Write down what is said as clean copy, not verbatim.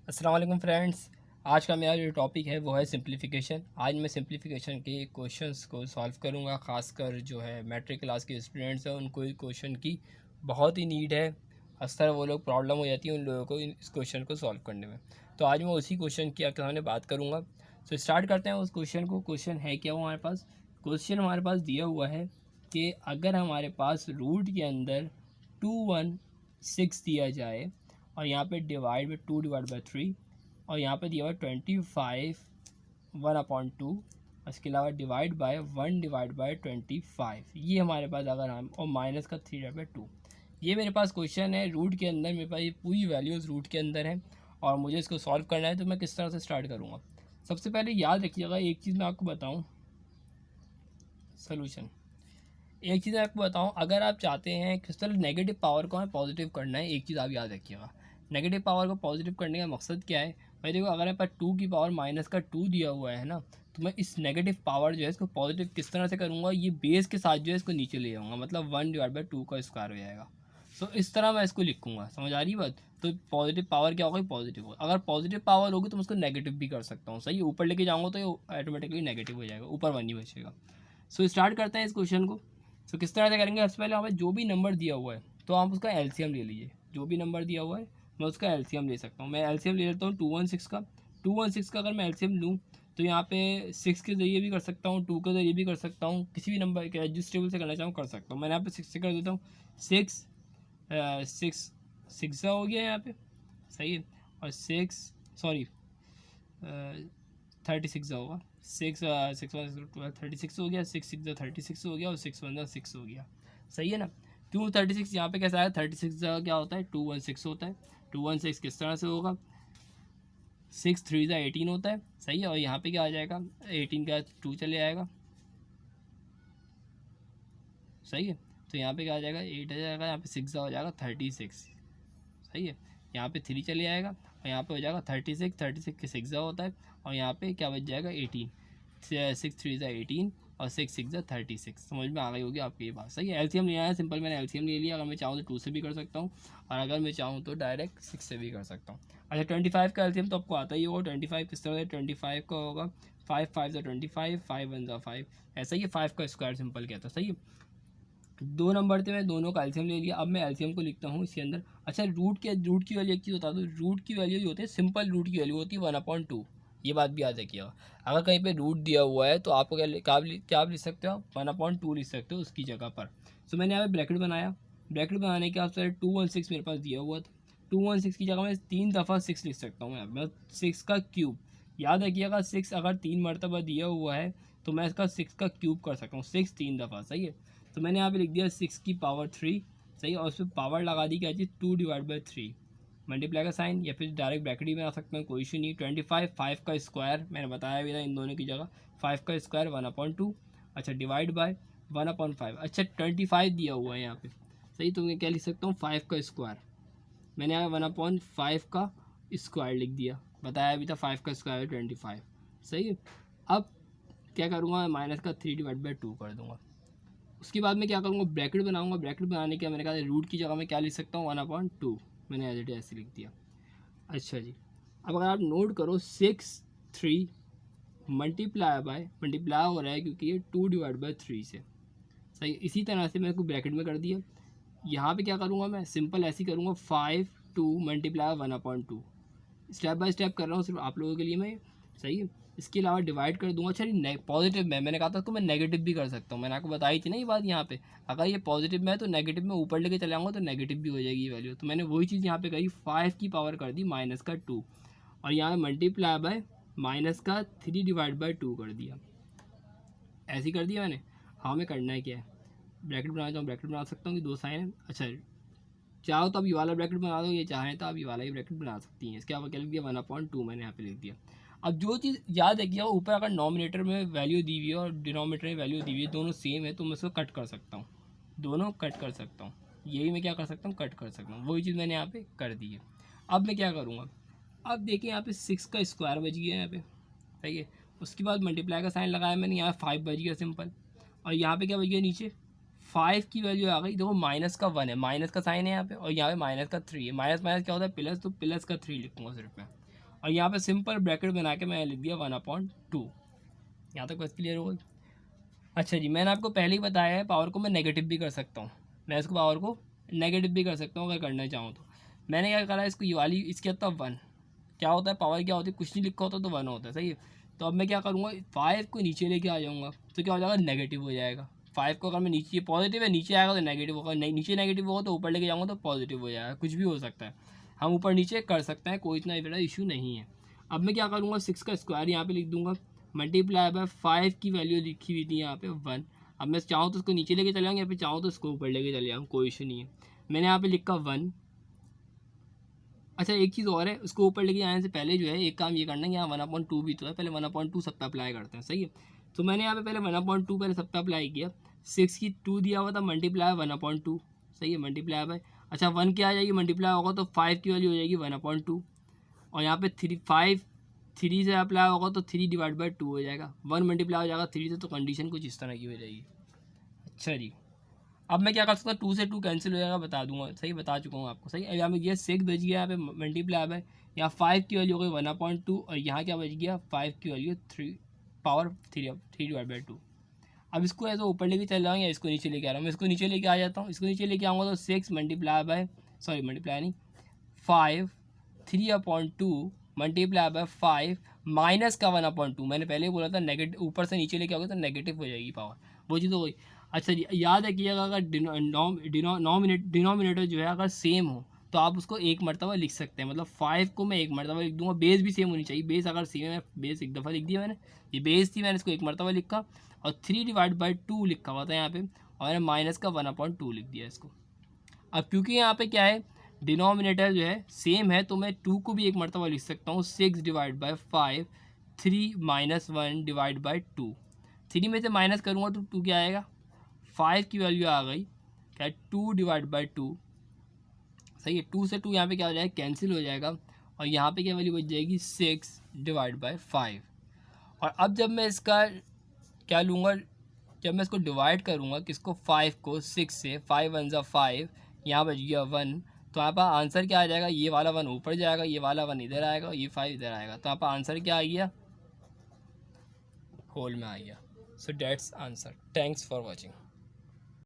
अस्सलाम वालेकुम फ्रेंड्स। आज का मेरा जो टॉपिक है वो है सिंप्लीफिकेशन। आज मैं सिंप्लीफिकेशन के क्वेश्चंस को सॉल्व करूंगा। ख़ासकर जो है मैट्रिक क्लास के स्टूडेंट्स हैं उनको इस क्वेश्चन की बहुत ही नीड है। अक्सर वो लोग प्रॉब्लम हो जाती है उन लोगों को इस क्वेश्चन को सॉल्व करने में। तो आज मैं उसी क्वेश्चन की आपके सामने बात करूँगा। तो स्टार्ट करते हैं उस क्वेश्चन को। क्वेश्चन है क्या हमारे पास? क्वेश्चन हमारे पास दिया हुआ है कि अगर हमारे पास रूट के अंदर 216 दिया जाए और यहाँ पे डिवाइड बाई 2/3 और यहाँ पे दिया हुआ 25 1/2, इसके अलावा डिवाइड बाय 1/25। ये हमारे पास अगर हम और माइनस का 3/2, ये मेरे पास क्वेश्चन है। रूट के अंदर मेरे पास ये पूरी वैल्यूज़ रूट के अंदर है और मुझे इसको सॉल्व करना है। तो मैं किस तरह से स्टार्ट करूँगा? सबसे पहले याद रखिएगा एक चीज़ मैं आपको बताऊँ। सोल्यूशन एक चीज़ आपको बताऊं, अगर आप चाहते हैं किस तरह नेगेटिव पावर को हमें पॉजिटिव करना है, एक चीज़ आप याद रखिएगा। नेगेटिव पावर को पॉजिटिव करने का मकसद क्या है भाई? देखो, अगर मेरे पास 2 की पावर -2 दिया हुआ है ना, तो मैं इस नेगेटिव पावर जो है इसको पॉजिटिव किस तरह से करूँगा? ये बेस के साथ जो है इसको नीचे ले जाऊँगा, मतलब 1/2 का स्क्वायर हो जाएगा। तो इस तरह मैं इसको लिखूँगा। समझ आ रही बात? तो पॉजिटिव पावर क्या होगा? पॉजिटिव होगा। अगर पॉजिटिव पावर होगी तो मैं उसको नेगेटिव भी कर सकता हूँ। सही है, ऊपर लेके जाऊँगा तो ये ऑटोमेटिकली नेगेटिव हो जाएगा, ऊपर 1 ही बचेगा। सो स्टार्ट करते हैं इस क्वेश्चन को। सो किस तरह से करेंगे? सबसे पहले हमें जो भी नंबर दिया हुआ है तो आप उसका एलसीएम ले लीजिए। जो भी नंबर दिया हुआ है मैं उसका एलसीएम ले सकता हूँ। मैं एलसीएम ले लेता हूँ 216 का। 216 का अगर मैं एलसीएम लूँ तो यहाँ पे 6 के ज़रिए भी कर सकता हूँ, 2 के ज़रिए भी कर सकता हूँ, किसी भी नंबर के एडजस्टेबल से करना चाहूँ कर सकता हूँ। मैंने यहाँ पे 6 से कर देता हूँ। 6 हो गया यहाँ पे। सही है। और 6 सॉरी 36 होगा। 36 हो गया। 6 हो गया और 6 हो गया। सही है ना? 36 यहाँ पे कैसा है? 36 क्या होता है? 216 होता है। 216 किस तरह से होगा? 6 3 18 होता है। सही है। और यहाँ पे क्या आ जाएगा? 18 का 2 चले आएगा। सही है। तो यहाँ पे क्या आ जाएगा? 8 आ जाएगा। यहाँ पे 6 हो जाएगा 36। सही है। यहाँ पे 3 चले आएगा और यहाँ पे हो जाएगा 36 के 6 होता है और यहाँ पे क्या बच जाएगा? 18। 6 3 18 और 6 6 36। समझ में आ गई होगी आपकी ये बात। सही है। एलसीएम लिया है, सिंपल मैंने एलसीएम ले लिया। अगर मैं चाहूँ तो 2 से भी कर सकता हूँ और अगर मैं चाहूँ तो डायरेक्ट 6 से भी कर सकता हूँ। अच्छा, 25 का एलसीएम तो आपको आता ही होगा। 25 किस तरह से? 25 का होगा 5 5 25, 5 1 5। ऐसा ही 5 का स्क्वायर सिंपल कहता है। सही है। दो नंबर थे, मैं दोनों का एलसीएम ले लिया। अब मैं एलसीएम को लिखता हूँ इसके अंदर। अच्छा, रूट की वैल्यू एक चीज़ बता दो। रूट की वैल्यू जो होती है, सिंपल रूट की वैल्यू होती है 1/2। ये बात भी याद रखिएगा। अगर कहीं पे रूट दिया हुआ है तो आपको क्या आप लिख सकते हो? 1/2 लिख सकते हो उसकी जगह पर। सो मैंने यहाँ पे ब्रैकेट बनाया। ब्रैकेट बनाने के आपसे 216 मेरे पास दिया हुआ था। 216 की जगह मैं 3 दफ़ा 6 लिख सकता हूँ। मैं 6 का क्यूब। याद रखिएगा, 6 अगर 3 मरतबा दिया हुआ है तो मैं इसका 6 का क्यूब कर सकता हूँ। 6 3 दफ़ा। सही है। तो मैंने यहाँ पे लिख दिया 6 की पावर 3। सही है। और उस पर पावर लगा दी क्या चीज़? 2/3। मल्टीप्लाई का साइन या फिर डायरेक्ट ब्रैकेट भी बना सकते हैं, कोई इशू नहीं। 25 5 का स्क्वायर मैंने बताया भी था इन दोनों की जगह। 5 का स्क्वायर 1/2। अच्छा, डिवाइड बाय 1/5। अच्छा, 25 दिया हुआ है यहाँ पे। सही, तो मैं क्या लिख सकता हूँ? 5 का स्क्वायर। मैंने यहाँ 1/5 का स्क्वायर लिख दिया। बताया भी था 5 का स्क्वायर 25। सही है। अब क्या करूँगा? माइनस का 3/2 कर दूँगा। उसके बाद मैं क्या करूँगा? ब्रैकेट बनाऊँगा। ब्रैकेट बनाने के मैंने कहा रूट की जगह मैं क्या लिख सकता हूँ? 1/2। मैंने एज इट ऐसे लिख दिया। अच्छा जी, अब अगर आप नोट करो 6 3 मल्टीप्लाई हो रहा है क्योंकि ये 2/3 से। सही, इसी तरह से मैं इसको ब्रैकेट में कर दिया। यहाँ पे क्या करूँगा? मैं सिंपल ऐसे ही करूँगा 5 2 मल्टीप्लाई 1/2। स्टेप बाय स्टेप कर रहा हूँ सिर्फ आप लोगों के लिए मैं। सही है। इसके अलावा डिवाइड कर दूंगा। अच्छा, पॉजिटिव में मैंने कहा था तो मैं नेगेटिव भी कर सकता हूँ। मैंने आपको बताई थी ना ये बात यहाँ पे। अगर ये पॉजिटिव में है तो नेगेटिव में ऊपर लेके चले जाऊँगा तो नेगेटिव भी हो जाएगी ये वैल्यू। तो मैंने वही चीज़ यहाँ पे करी, 5 की पावर कर दी -2 और यहाँ मल्टीप्लाई बाय -3/2 कर दिया। ऐसे ही कर दिया मैंने। हाँ, मैं करना है क्या है? ब्रैकेट बनाना चाहूँ ब्रैकेट बना सकता हूँ कि 2 साइन है। अच्छा, चाहो तो आप ये वाला ब्रैकेट बना दो, ये चाहें तो आप ये वाला ही ब्रैकेट बना सकती हैं। इसके अलावा क्या लिख दिया? 1/2 मैंने यहाँ पे लिख दिया। अब जो चीज़ याद रखिएगा, ऊपर अगर नॉमिनेटर में वैल्यू दी हुई है और डिनोमिनेटर में वैल्यू दी हुई है, दोनों सेम है तो मैं इसको कट कर सकता हूँ। दोनों कट कर सकता हूँ। यही मैं क्या कर सकता हूँ? कट कर सकता हूँ। वही चीज़ मैंने यहाँ पे कर दी है। अब मैं क्या करूँगा? अब देखिए यहाँ पे 6 का स्क्वायर बच गया यहाँ पे। सही है। उसके बाद मल्टीप्लाई का साइन लगाया मैंने, यहाँ 5 बच गया सिंपल। और यहाँ पे क्या बच गया? नीचे 5 की वैल्यू आ गई। देखो -1 है, माइनस का साइन है यहाँ पे और यहाँ पे -3 है। माइनस माइनस क्या होता है? प्लस। तो +3 लिखूँगा सिर्फ मैं। और यहाँ पे सिंपल ब्रैकेट बना के मैंने लिख दिया 1/2। यहाँ तक बस क्लियर हो गई। अच्छा जी, मैंने आपको पहले ही बताया है पावर को मैं नेगेटिव भी कर सकता हूँ, मैं इसको पावर को नेगेटिव भी कर सकता हूँ अगर करना चाहूँ तो। मैंने क्या करा, इसको ये वाली इसके अंदर 1 क्या होता है, पावर क्या होती है, कुछ नहीं लिखा होता तो 1 होता है, सही है। तो अब मैं क्या करूँगा, 5 को नीचे लेके आ जाऊँगा तो क्या हो जाएगा, नेगेटिव हो जाएगा। 5 को अगर मैं नीचे, पॉजिटिव है नीचे आएगा तो नेगेटिव होगा, नीचे नेगेटिव होगा तो ऊपर लेके जाऊँगा तो पॉजिटिव हो जाएगा, कुछ भी हो सकता है, हम ऊपर नीचे कर सकते हैं, कोई इतना बड़ा इशू नहीं है। अब मैं क्या करूँगा, 6 का स्क्वायर यहाँ पे लिख दूँगा, मल्टीप्लाई बाय 5 की वैल्यू लिखी हुई थी यहाँ पे 1। अब मैं चाहूँ तो इसको नीचे लेके चले जाऊँगा, या फिर चाहूँ तो इसको ऊपर लेके चले जाऊँ, कोई इशू नहीं है। मैंने यहाँ पे लिखा 1। अच्छा एक चीज़ और है, उसको ऊपर लेके आने से पहले जो है एक काम ये करना है, यहाँ 1/2 भी तो है, पहले 1/2 सब पे अप्लाई करते हैं, सही है। तो मैंने यहाँ पे पहले 1/2 पहले सब पे अप्लाई किया, 6 की 2 दिया हुआ था, मल्टीप्लाई 1/2, सही है, मल्टीप्लाई बाय, अच्छा 1 क्या आ जाएगी, मल्टीप्लाई होगा तो 5 की वैल्यू हो जाएगी 1/2, और यहाँ पे 3 से अप्लाई होगा तो 3/2 हो जाएगा, 1 मल्टीप्लाई हो जाएगा 3 से, तो कंडीशन कुछ इस तरह की हो जाएगी। अच्छा जी, अब मैं क्या कर सकता हूँ, 2 से 2 कैंसिल हो जाएगा, बता दूंगा, सही बता चुका हूँ आपको, सही। अब यहाँ पे ये 6 बच गया, यहाँ पे मल्टीप्लाई है, यहाँ 5 की वैल्यू हो गई 1/2, और यहाँ क्या बच गया, 5 की वैल्यू 3/2। अब इसको ऐसे ऊपर लेके चल जाऊँ या इसको नीचे लेके आ रहा हूँ, मैं इसको नीचे लेके आ जाता हूँ, इसको नीचे लेके आऊँगा तो 6 मल्टीप्लाई बाय, सॉरी मल्टीप्लाई नहीं, 5 3/2 मल्टीप्लाई बाय 5 माइनस का 1/2, मैंने पहले ही बोला था नेगेटिव, ऊपर से नीचे लेके आओगे तो नेगेटिव हो जाएगी पावर, वो चीज़ हो गई। अच्छा जी, याद रखिएगा अगर डिनोमिनेटर जो है अगर सेम हो तो आप उसको एक मरतबा लिख सकते हैं, मतलब 5 को मैं एक मरतबा लिख दूंगा, बेस भी सेम होनी चाहिए, बेस अगर सेम है, बेस एक दफ़ा लिख दिया मैंने, ये बेस थी, मैंने इसको एक मरतबा लिखा, और 3/2 लिखा हुआ था यहाँ पे, और मैंने माइनस का 1/2 लिख दिया इसको। अब क्योंकि यहाँ पे क्या है, डिनोमिनेटर जो है सेम है, तो मैं 2 को भी एक मरतबा लिख सकता हूँ, 6/5, 3 - 1/2, 3 में से माइनस करूँगा तो 2 क्या आएगा, 5 की वैल्यू आ गई क्या, 2/2, सही है। 2 से 2 यहाँ पे क्या हो जाएगा, कैंसिल हो जाएगा, और यहाँ पे क्या वैल्यू बच जाएगी, 6/5। और अब जब मैं इसका क्या लूँगा, जब मैं इसको डिवाइड करूँगा किसको, 5 को 6 से, 5 1 ज़ा 5, यहाँ बच गया 1, तो यहाँ पर आंसर क्या आ जाएगा, ये वाला 1 ऊपर जाएगा, ये वाला 1 इधर आएगा, ये 5 इधर आएगा, तो यहाँ पर आंसर क्या आ गया, होल में आ गया। So that's answer. Thanks for watching.